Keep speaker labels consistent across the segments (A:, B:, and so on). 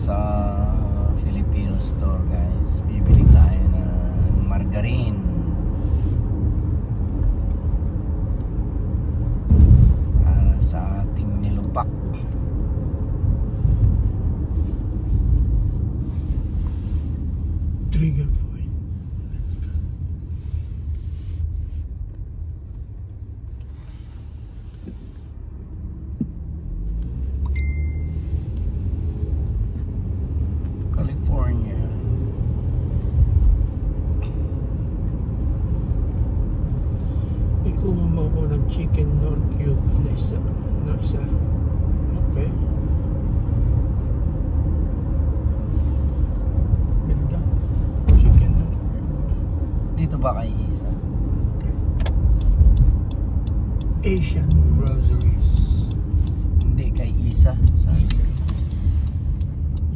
A: sa Filipino store, guys. Bibili tayo ng margarine para sa ating nilupak.
B: Trigger point.
A: California.
B: Ikuha mo ko ng chicken nor cube na isa. Okay. Ganda. Chicken nor cube.
A: Dito ba kay Isa?
B: Okay. Asian groceries.
A: Hindi, kay Isa. Sorry, sir.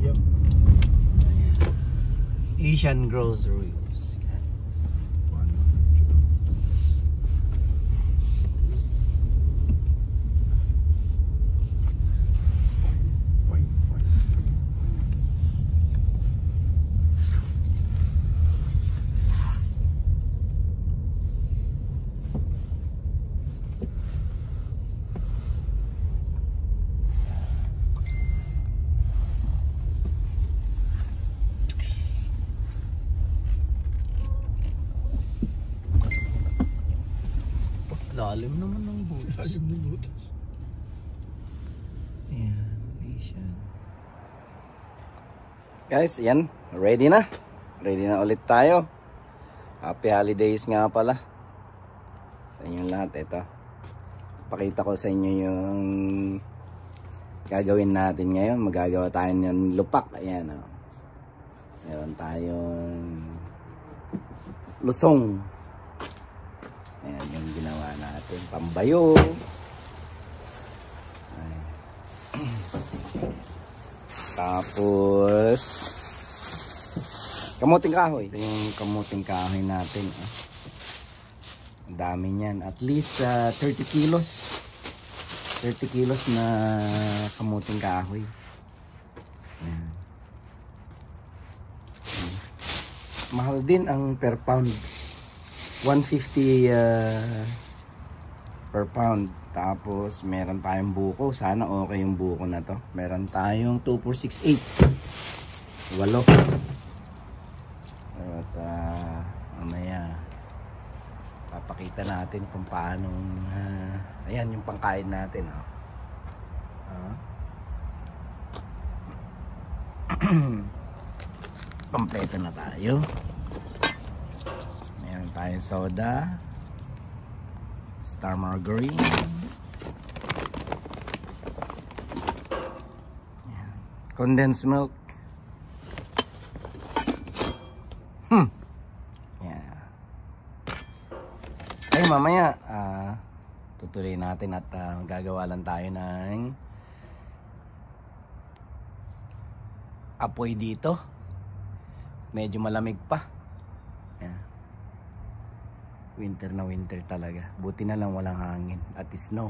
B: Yep.
A: Asian groceries. Lalim naman ng butas.
B: Lalim ng butas.
A: Ayan, Asian. Guys, yan. Ready na. Ready na ulit tayo. Happy holidays nga pala sa inyong lahat. Ito, pakita ko sa inyo yung gagawin natin ngayon. Magagawa tayo ng lupak. Ayan, oh. Meron tayong lusong. Ayan yung ginawa natin. Pambayo. Tapos kamuting kahoy. Ito yung kamuting kahoy natin. Ang dami niyan. At least 30 kilos. 30 kilos na kamuting kahoy. Ayan. Mahal din ang per pound. 150 per pound. Tapos meron tayong buko. Sana okay yung buko na to. Meron tayong 2, 4, 6, 8. 8. At mamaya papakita natin kung paano ayan yung pangkain natin. Kompleto na tayo. Meron tayong soda, Star Margarine, condensed milk. Yeah. Ay mamaya tutuloy natin at gagawa lang tayo ng apoy dito. Medyo malamig pa. Yeah. Winter na winter talaga. Buti na lang walang hangin at snow.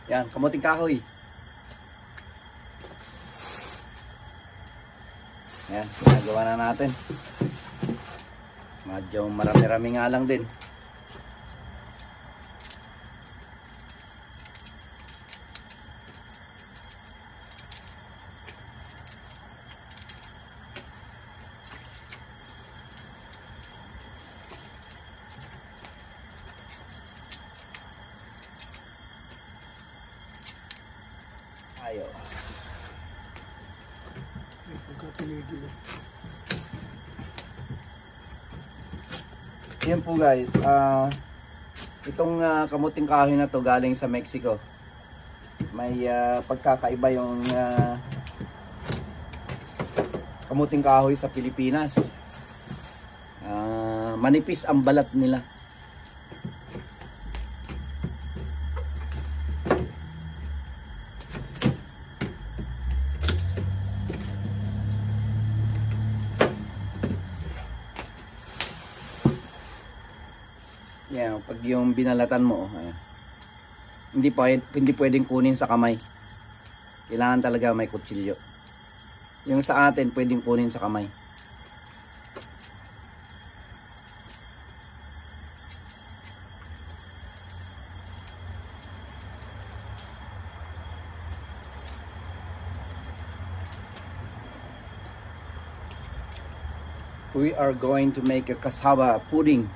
A: Yan, kamuting kahoy. Yan, ginagawa na natin. Medyo marami-rami nga lang din. Ayo. Yan po guys, itong kamuting kahoy na to galing sa Mexico. May pagkakaiba yung kamuting kahoy sa Pilipinas. Manipis ang balat nila. Yan, pag yung binalatan mo, ayan. Hindi pwedeng kunin sa kamay. Kailangan talaga may kutsilyo. Yung sa atin, pwedeng kunin sa kamay. We are going to make a cassava pudding.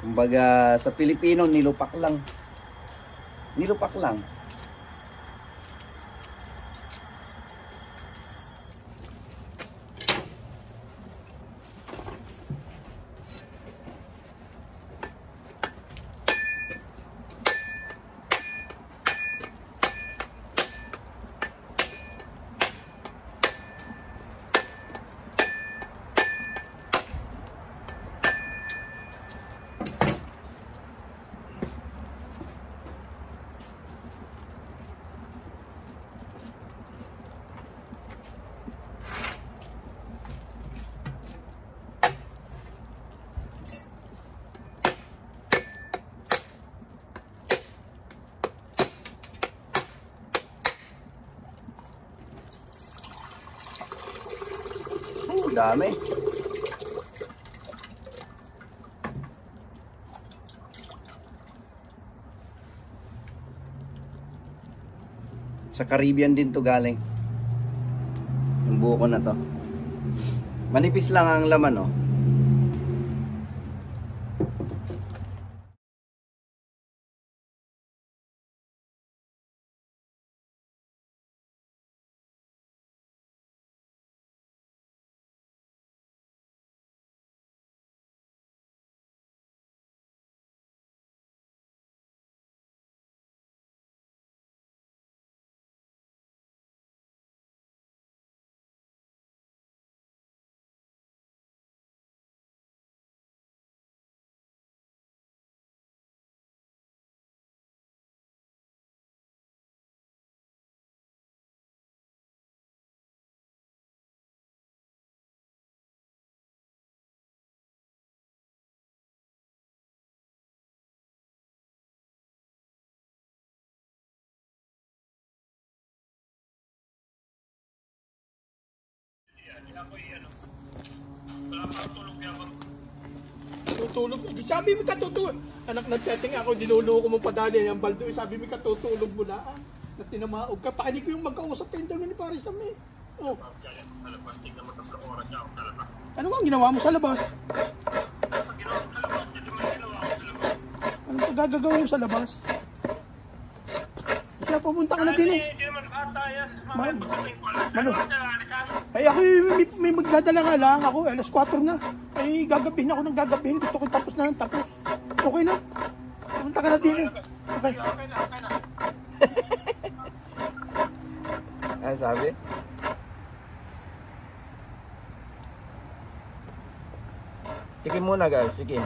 A: Kumbaga sa Pilipino, nilupak lang. Nilupak lang. Dami. Sa Caribbean din to galing. Yung buko na to. Manipis lang ang laman, oh.
B: Tutulog. Sabi mo katutulog. Anak nagteteng ako, dinuloko mo padali ang baldo. Sabi mo katutulog mo na. Na tinamaog ka. Pakinig ko yung magkausap kayo dalawa ni Paris Sam eh. Oh. Ano nga ginawa mo sa labas? Ano pa gagawin mo sa labas? Kaya pumunta ka na din eh. Mano? Ay ako may magdadala nga lang ako. Alas 4 na. Ay gagabihin ako ng gagabihin. Gusto ko tapos na ng tapos. Okay na. Pumunta ka na din eh. Okay.
A: Ano sabi? Tikim muna guys, tikim.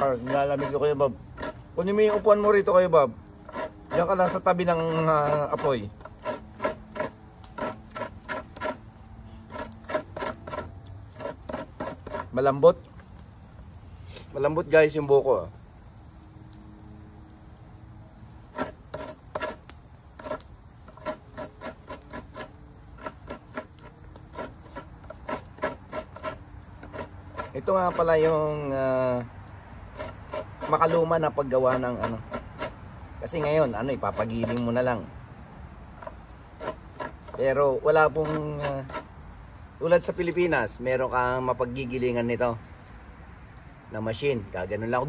A: Nilalamig ko kayo, Bob. Kunin mo yung upuan mo rito kayo, Bob. Diyan ka lang sa tabi ng apoy. Malambot. Malambot guys yung buko. Ito nga pala yung makaluma na paggawa ng ano. Kasi ngayon, ipapagiling mo na lang. Pero wala pong tulad sa Pilipinas, meron kang mapaggigilingan nito na machine. Gaganon lang.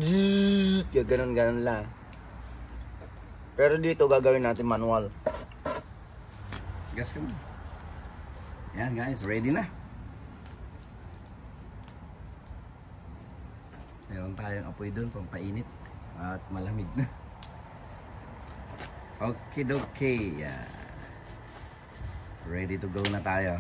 A: Gaganon lang. Pero dito gagawin natin manual. Gas ka mo. Yan guys, ready na. Meron tayong apoy doon, pampainit at malamig na. Okay. Ready to go na tayo.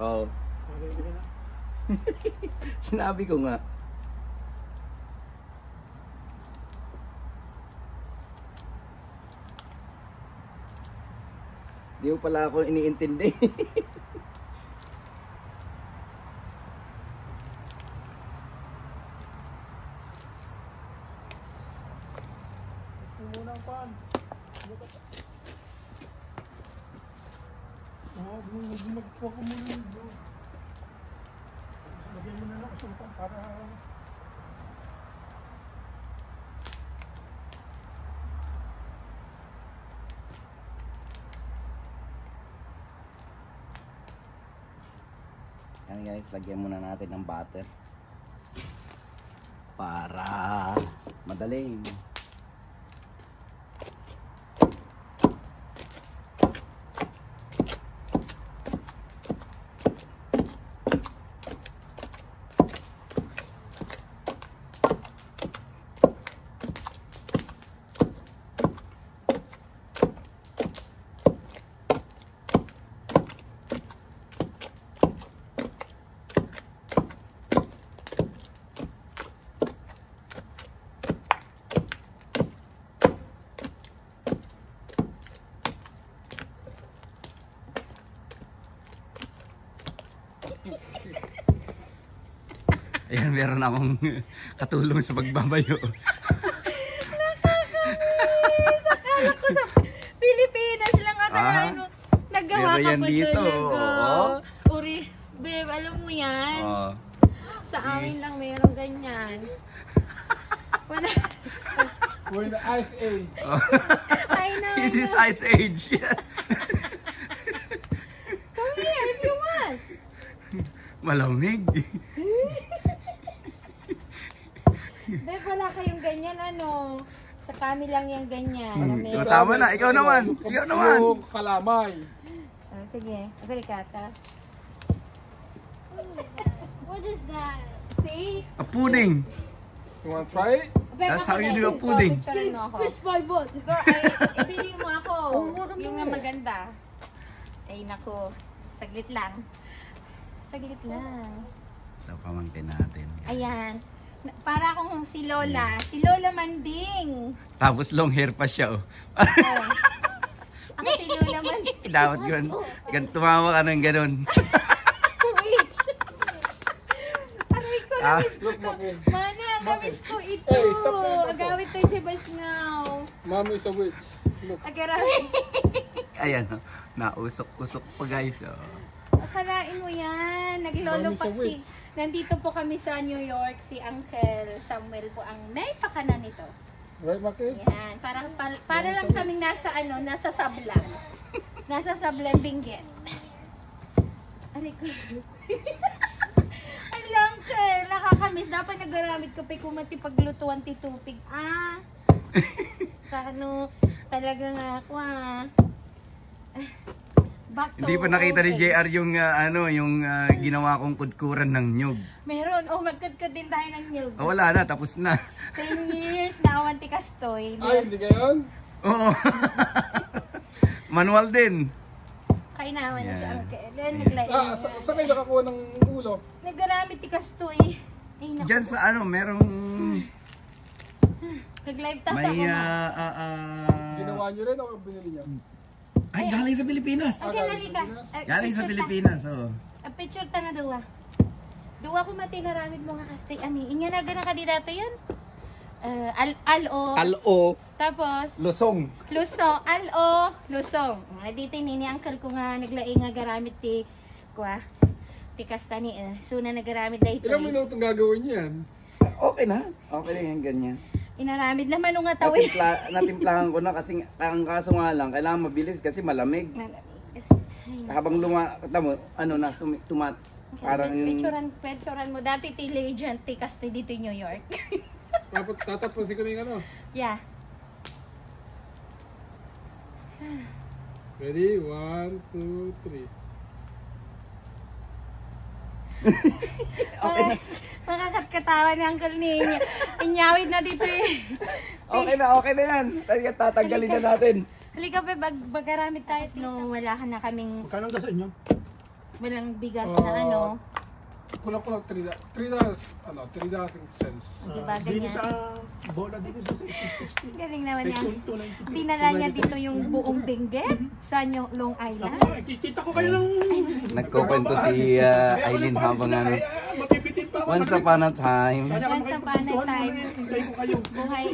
A: Oh. Sinabi ko nga. Di mo pala ako iniintindi.
B: Muna ang pan. Magpo ko muna yung doon. Lagyan mo na lang kasi pan para...
A: Yan guys, lagyan muna natin ng butter. Para madaling. Ayan, meron akong katulong sa pagbabayo.
C: Nakakamiss! Akala ko sa Pilipinas lang akalain mo. Naggawa
A: meron
C: ka
A: yan
C: pa
A: dito,
C: talaga.
A: oo.
C: Uri, babe, alam mo yan?
A: Oh.
C: Sa amin lang meron ganyan. Wala.
B: We're in the Ice Age.
C: I know.
A: This is Ice Age.
C: Come here if you want.
A: Malamig.
C: Babe, wala kayong ganyan ano. Sa kami lang yung ganyan.
A: Oh, tama na, ikaw naman. Ikaw naman.
B: Yung kalamay.
C: Ah, sige, agarikata. What is that? See?
A: A pudding.
B: You wanna try it?
C: Babe,
A: That's
C: ako
A: how you
C: na,
A: do a
C: ikaw,
A: pudding.
C: picturean mo ako.
D: by what?
C: Go, ay, ibili mo ako. Yung nga maganda. Ay, naku. Saglit lang. Saglit lang.
A: Ito pamangkin natin.
C: Ayan. Para akong si Lola. Si Lola Manding.
A: Tapos long hair pa siya. Oh.
C: Oh. Ako si Lola Manding.
A: Dapat yun. Tumawa ka ng ganun.
C: Witch. Aray ko,
A: Ah.
C: namiss ko.
B: Look, Maki.
C: Mana, namiss ko ito.
B: Hey, stop that.
C: Agawit tayo Jebas ngaw.
B: Mom is a witch. Look.
C: Agarawit.
A: Ayan. Oh. Nausok-usok pa guys. Oh.
C: Akalain mo yan. Naglolopak
B: Mami sa
C: si... Nandito po kami sa New York. Si Uncle Samuel po ang may pakanan nito.
B: Right, Maki?
C: Yan. Para lang kaming nasa ano, nasa sablan. Nasa sablan Benguet. Aray ko. Ang Uncle, nakakamiss. Dapat nagaramit ko pa kumati paglutuan ti tupig. Ah. Kano, talaga nga ako ah. Back to
A: Hindi pa nakita ni
C: old
A: JR
C: age.
A: yung ginawa kong kudkuran ng nyug.
C: Meron. Oh, magkadkad din tayo ng nyug.
A: Oh, wala na, tapos na.
C: 10 years na awan ti kastoy.
B: Ay, hindi gayon?
A: Oo. Manual din.
C: Kainawan na si
A: Yan.
C: Uncle. Then,
B: Ah, saan kayo nakakuha ng ulo?
C: naggaramit ti kastoy. Ay, naku.
A: Diyan sa merong
C: Nag-live tas
A: may
C: ako na.
B: Ginawa nyo rin o binili niyo?
A: ay galing sa Pilipinas.
C: Okay, nalika.
A: Galing sa Pilipinas, oh.
C: Picture ta nga duwa. Duwa ko mati naramid mo nga kastoy. Ani, inya na gana kandidato yun? Al-o.
A: Alo,
C: Tapos,
A: Lusong.
C: Lusong. Al-o. Lusong. Dito nini uncle ko nga naglaing nga garamit ti kwa. Ti kastani. So na nagaramit dahito.
B: Ilang minutong gagawin yan?
A: Okay na. Okay na yan, ganyan.
C: Inaramid naman nung nga tawid.
A: Natimplahan ko na kasi ang kaso nga lang, kailangan mabilis kasi malamig. Habang parang yung...
C: Picturean mo. Dati ti legend ti kastoy dito New York.
B: Tatapusin ko na yung ano.
C: Yeah.
B: Ready? 1, 2, 3.
C: Okay. Makakatkatawa ni Uncle Ninyo. Inyawid na dito eh.
A: Okay na yan. Tatanggalin na natin.
C: Halika pa, bagaramit tayo. No, wala ka na kaming,
B: Magkano ka sa inyo?
C: walang bigas na ano.
D: Kulang-kulang 3 cents.
C: Diba,
B: Din
C: ganyan?
B: sa bola din sa 660.
C: Galing naman niya.
B: Section 292.
C: Dinala niya dito yung buong Benguet sa Long Island.
B: Ako, kikita ko kayo ng...
A: Nagkukwento si Aileen habang ano.
B: Mabibitin pa ako.
A: Once upon a time.
C: Once upon a time.
B: Hintay ko kayo.
C: Buhay.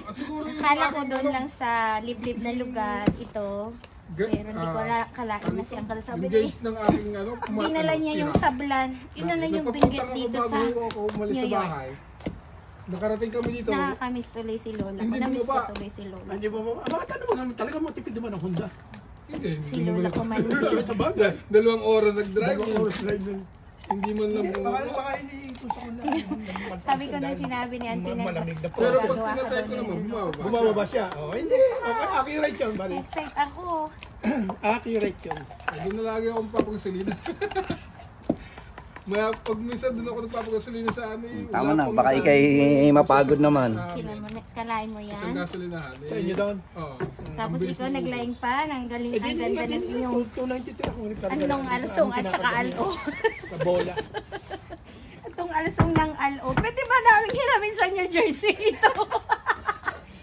C: Kala ko doon lang sa liblib na lugar ito. Pero hindi ko kalain na si Uncle sabi niya.
D: Guys ng aking ano,
C: Dinala niya yung sablan. Dinala yung Benguet dito sa
D: ako umalis
C: New
D: sa
C: York.
D: bahay. Nakarating kami dito.
C: Nakakamiss tuloy si Lola.
D: Hindi
C: Namiss ko
D: bumaba.
C: tuloy si Lola.
B: Hindi mo ba? Bakit ano naman talaga matipid naman ang Honda?
D: Hindi.
C: Si Lola ko man din.
B: Sa bagay.
D: 2 oras nag-drive.
B: Dalawang oras drive nun.
D: Hindi man lang
B: Baka hindi gusto ko na.
C: Sabi ko nung sinabi ni Auntie na
B: Malamig na po.
D: Pero pag
C: gagawa ka
D: tinatay ko
C: doon
D: naman,
C: ng
D: bumababa.
B: Bumababa siya. Oh, hindi. Okay, accurate yun, bali.
C: Excite ako.
B: Accurate yun.
D: Doon na lagi akong papagasolina. Pag minsan doon ako nagpapagasolina sa ano eh.
A: Tama na, baka ikay mapagod naman.
C: Kalain mo
D: Isang
C: yan.
D: gasolinahan.
B: Sa inyo doon?
D: Oo.
C: Tapos ikaw naglaing pa. Ang galing, ang ganda ng iyong
B: 293 ako.
C: anong alsong at saka alo.
B: Sa bola.
C: Itong alsong ng alo. Pwede ba namin hiramin sa New Jersey ito?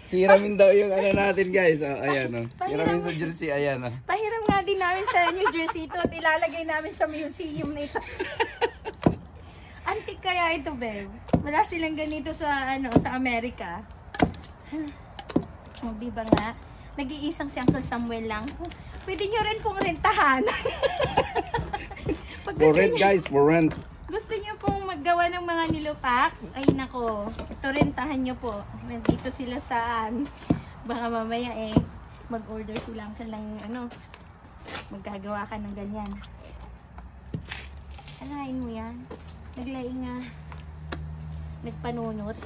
A: Hiramin daw yung ano natin guys. Oh, ayan oh. Hiramin sa jersey, ayan oh.
C: Pahiram nga din namin sa New Jersey ito at ilalagay namin sa museum nito. Antique kaya ito, babe. Wala silang ganito sa ano sa Amerika. Oh, di ba nga? Nag-iisang si Uncle Samuel lang. Pwede nyo rin pong rentahan. Pag
A: For
C: gusto
A: rent
C: nyo,
A: guys, for rent.
C: gusto nyo pong maggawa ng mga nilupak, ay nako, ito rentahan nyo po. Nandito sila saan. Baka mamaya mag-order sila ng ano, maggagawa ka ng ganyan. Alain mo yan. Naglaing nga. Nagpanunot.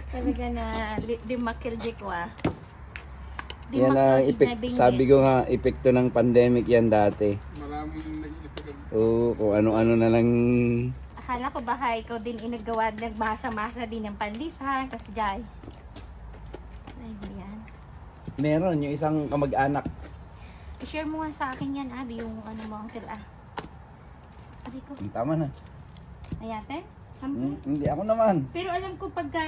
C: Talaga na di makildikwa.
A: Yan ang sabi ko nga, epekto ng pandemic yan dati.
D: Maraming nag-iipigan.
A: Oo, kung ano-ano na lang.
C: Akala ko baka ikaw din inagawa, nagbasa-masa din ng panlisan, kasi jay. Ay, yan.
A: Meron yung isang kamag-anak.
C: I-share mo nga sa akin yan, Abby, yung ano mo, Uncle Sabi ko,
A: Tama na.
C: ayate?
A: Hindi ako naman.
C: Pero alam ko pagka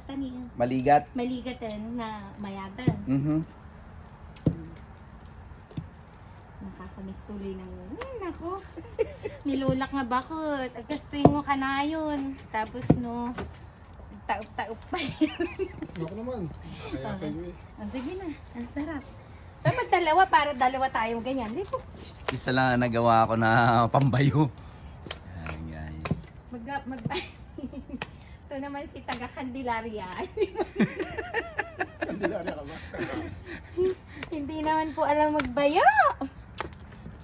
C: tanin,
A: Maligat.
C: maligatan na mayatan.
A: Mhm.
C: Nakakamiss tuloy ng, nako. Nilulak nga bakit. Agkas tuwing mo kanayon. Tapos no, taup-taup pa yun.
D: Ako naman. Kaya sa iyo eh.
C: Sige na, ang sarap. Dapat dalawa para dalawa tayo ganyan. Di po.
A: Isa lang ang nagawa ko na pambayo. Ayan guys.
C: Ito naman si taga Candelaria.
B: Kandilari ka ba?
C: Hindi naman po alam magbayo.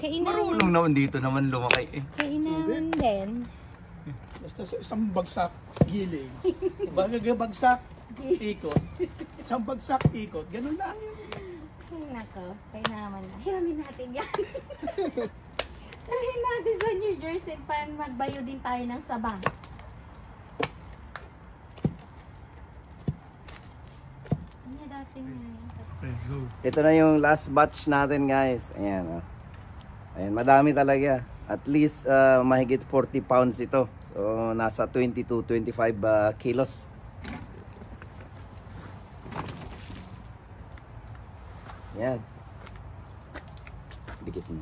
A: Marunong naman dito naman lumaki eh.
C: Kainaman din.
B: Basta sa isang bagsak, giling. Bagsak, ikot. Isang bagsak, ikot. Ganun lang yun.
C: Nako, kainaman na. Hiramin natin yan. Dalhin natin sa New Jersey para magbayo din tayo ng sabang. Ano dating
A: Ito na yung last batch natin guys. Ayan oh. Ayan, madami talaga. At least mahigit 40 pounds ito. So nasa 20 to 25 kilos. Ayan. Dikit mo.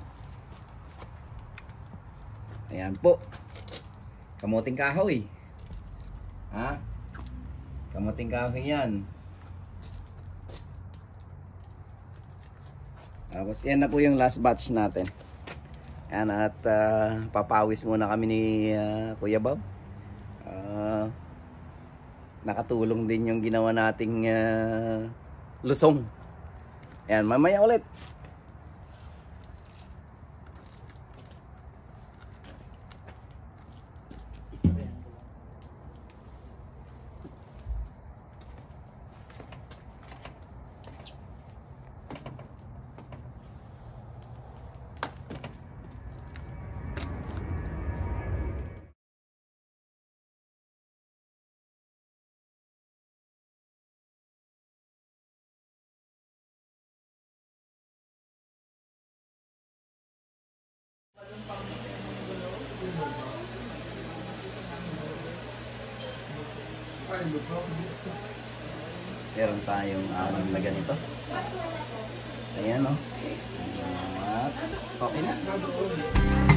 A: Ayan po. Kamuting kahoy. Ha? Kamuting kahoy yan. Tapos yan na po yung last batch natin. Ayan, at papawis muna kami ni Kuya Bob. Nakatulong din yung ginawa nating lusong. Ayan, mamaya ulit. Meron tayong anim na ganito. Ayan o. At okay na.